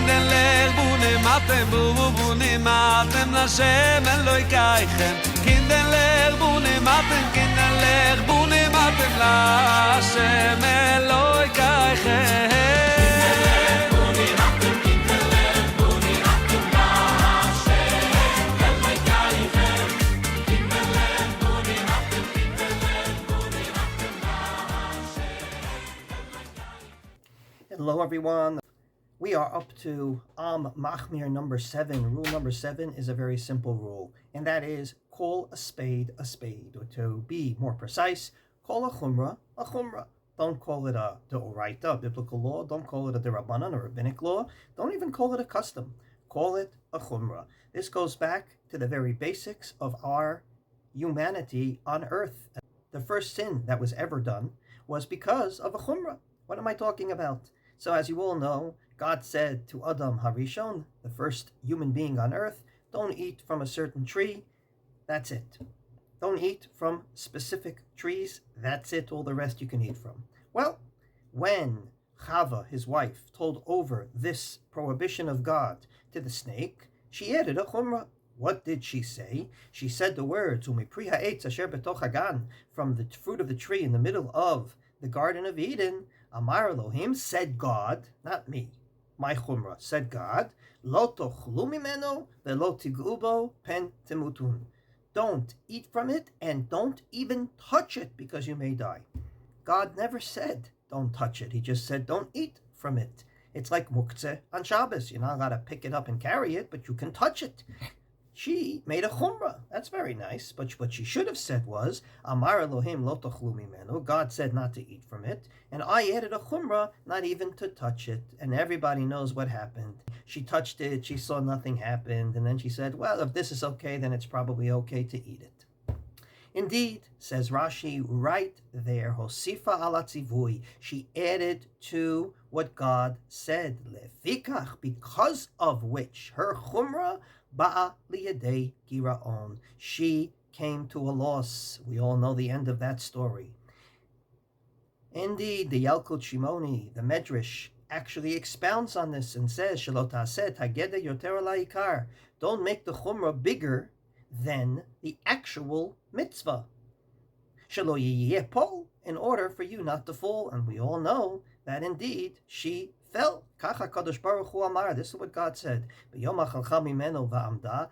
kinderlich bunim matem Lashem Elokeichem kinderlich bunim matem Lashem Elokeichem Hello everyone. We are up to Machmir number 7. Rule number 7 is a very simple rule, and that is call a spade, or to be more precise, call a chumra. Don't call it a deoraita, biblical law. Don't call it a derabanan, or rabbinic law. Don't even call it a custom. Call it a chumra. This goes back to the very basics of our humanity on earth. The first sin that was ever done was because of a chumra. What am I talking about? So as you all know, God said to Adam Harishon, the first human being on earth, don't eat from a certain tree. That's it. Don't eat from specific trees. That's it. All the rest you can eat from. Well, when Chava, his wife, told over this prohibition of God to the snake, she added a chumrah. What did she say? She said the words, "Umipri ha'etz asher betoch hagan," from the fruit of the tree in the middle of the Garden of Eden. Amar Elohim, said God, not me, my chumrah, said God, lo tochlu mimeno ve'lo tig'u bo pen temutun. Don't eat from it and don't even touch it because you may die. God never said don't touch it. He just said don't eat from it. It's like muktzeh on Shabbos. You're not allowed to pick it up and carry it, but you can touch it. She made a chumrah. That's very nice. But what she should have said was, Amar Elohim lo tochlu mimenu. God said not to eat from it. And I added a chumrah, not even to touch it. And everybody knows what happened. She touched it. She saw nothing happened. And then she said, well, if this is okay, then it's probably okay to eat it. Indeed, says Rashi, right there, Hosifa ala tzivui, she added to what God said, Lefikach, because of which her chumrah ba'a liyadei giraon, she came to a loss. We all know the end of that story. Indeed, the Yalkut Shimoni, the Medrash, actually expounds on this and says, Shelo ta'aseh tageda yoter la'ikar, don't make the chumrah bigger than the actual mitzvah. Shelo yiyeh pol, in order for you not to fall. And we all know that indeed she fell. Kacha Kadosh Baruch Hu Amar. This is what God said. B'yom achalcha mimeno va'amda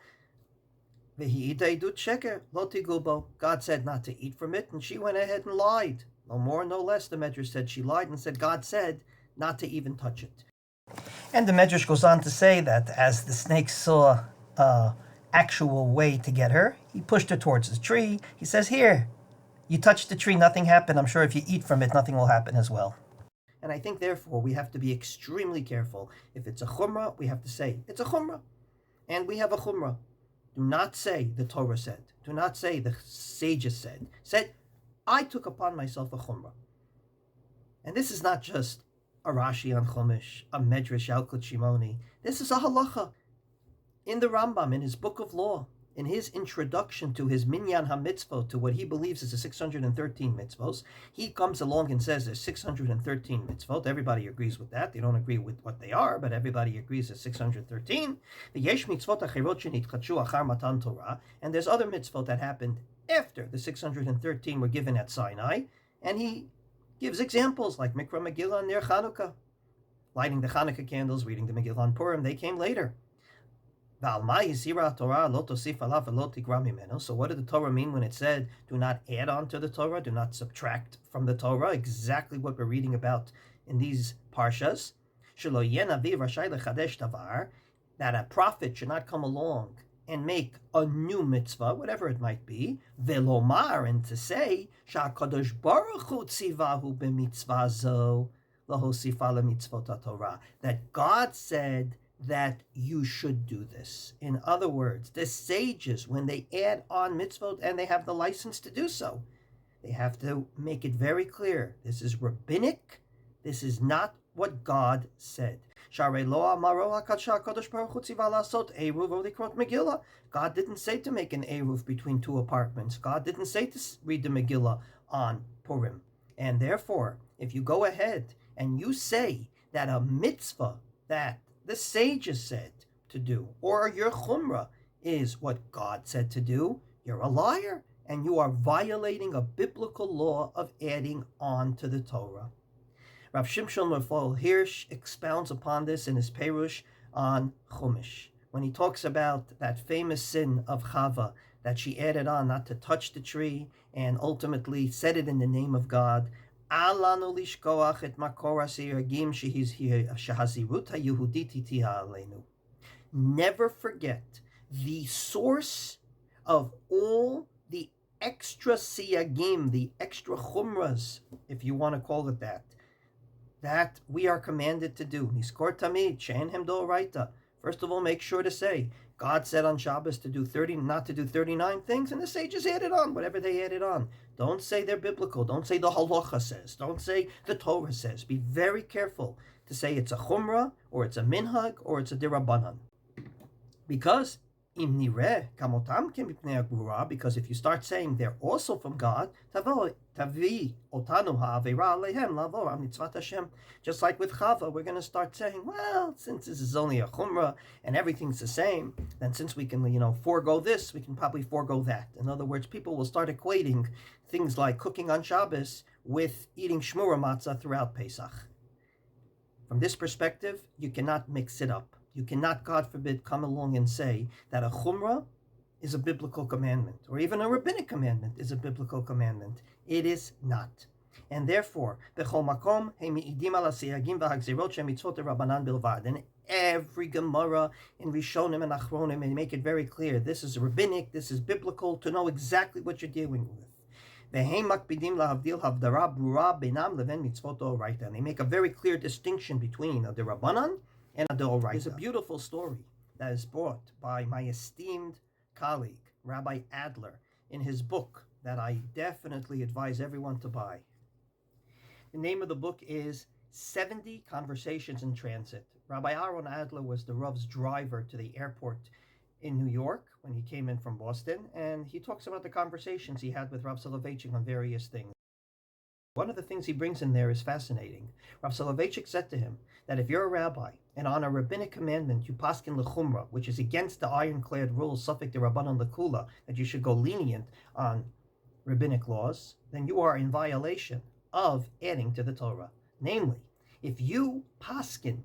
v'hi'ita idut sheker lo tig'u bo. God said not to eat from it, and she went ahead and lied. No more, no less. The Medrash said she lied and said God said not to even touch it. And the Medrash goes on to say that as the snake saw actual way to get her, he pushed her towards the tree. He says, here, you touched the tree, nothing happened. I'm sure if you eat from it, nothing will happen as well. And I think, therefore, we have to be extremely careful. If it's a chumrah, we have to say, it's a chumrah. And we have a chumrah. Do not say the Torah said. Do not say the sages said. Said, I took upon myself a chumrah. And this is not just a Rashi on Chumash, a Medrash Yalkut Shimoni. This is a halacha. In the Rambam, in his book of law, in his introduction to his Minyan HaMitzvot, to what he believes is the 613 mitzvos, he comes along and says there's 613 mitzvot. Everybody agrees with that. They don't agree with what they are, but everybody agrees there's 613. V'yesh mitzvot achirot shenitchadshu achar matan Torah, and there's other mitzvot that happened after the 613 were given at Sinai, and he gives examples like Mikra Megillah and Ner Chanukah, lighting the Chanukah candles, reading the Megillah on Purim. They came later. So what did the Torah mean when it said, do not add on to the Torah, do not subtract from the Torah? Exactly what we're reading about in these parshas. That a prophet should not come along and make a new mitzvah, whatever it might be, velomar, and to say, sha'kadosh baruch hu tzivahu b'mitzvah zo lahosifa lemitzvot Torah, that God said that you should do this. In other words, the sages, when they add on mitzvot, and they have the license to do so, they have to make it very clear. This is rabbinic. This is not what God said. God didn't say to make an eruv between two apartments. God didn't say to read the Megillah on Purim. And therefore, if you go ahead and you say that a mitzvah that the sages said to do, or your chumra is what God said to do, you're a liar, and you are violating a biblical law of adding on to the Torah. Rav Shimshon Raphael Hirsch expounds upon this in his Perush on Chumash, when he talks about that famous sin of Chava, that she added on not to touch the tree, and ultimately said it in the name of God. Alanu lishkoach et makor hasiragim shehaziruta yehudit tiha aleinu. Never forget the source of all the extra siyagim, the extra chumras, if you want to call it that we are commanded to do. Niskor tamid she'en hem doraita. First of all, make sure to say, God said on Shabbos to do 30, not to do 39 things, and the sages added on whatever they added on. Don't say they're biblical. Don't say the Halacha says. Don't say the Torah says. Be very careful to say it's a chumra, or it's a minhag, or it's a dirabanan. Because im nireh kamotam kemipnei agura, because if you start saying they're also from God, tavi otanu ha'avera alehem lavo mitzvat Hashem. Just like with Chava, we're going to start saying, well, since this is only a chumra and everything's the same, then since we can, forego this, we can probably forego that. In other words, people will start equating things like cooking on Shabbos with eating shmura matzah throughout Pesach. From this perspective, you cannot mix it up. You cannot, God forbid, come along and say that a chumra is a biblical commandment, or even a rabbinic commandment is a biblical commandment. It is not. And therefore, b'chol makom hemi'idim ala siyagim v'hagzirot shemitzvot rabbanan bilvad. In every Gemara in Rishonim and Achronim, and make it very clear, this is rabbinic, this is biblical, to know exactly what you're dealing with. And they make a very clear distinction between a derabanan and a deoraita. There's a beautiful story that is brought by my esteemed colleague, Rabbi Adler, in his book that I definitely advise everyone to buy. The name of the book is 70 Conversations in Transit. Rabbi Aaron Adler was the Rav's driver to the airport in New York when he came in from Boston, and he talks about the conversations he had with Rav Soloveitchik on various things. One of the things he brings in there is fascinating. Rav Soloveitchik said to him that if you're a rabbi and on a rabbinic commandment you paskin l'chumra, which is against the ironclad rules suffik de rabbanan l'kula, that you should go lenient on rabbinic laws, then you are in violation of adding to the Torah. Namely, if you paskin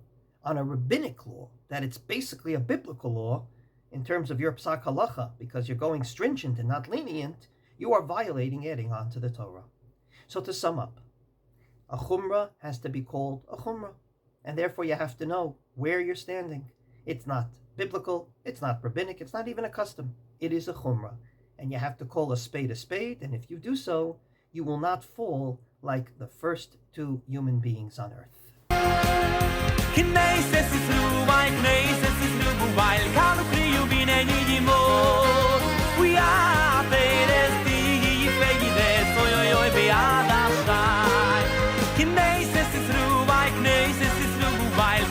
on a rabbinic law, that it's basically a biblical law in terms of your psak halacha, because you're going stringent and not lenient, you are violating adding on to the Torah. So to sum up, a chumra has to be called a chumra, and therefore you have to know where you're standing. It's not biblical, it's not rabbinic, it's not even a custom. It is a chumra, and you have to call a spade, and if you do so, you will not fall like the first two human beings on earth. While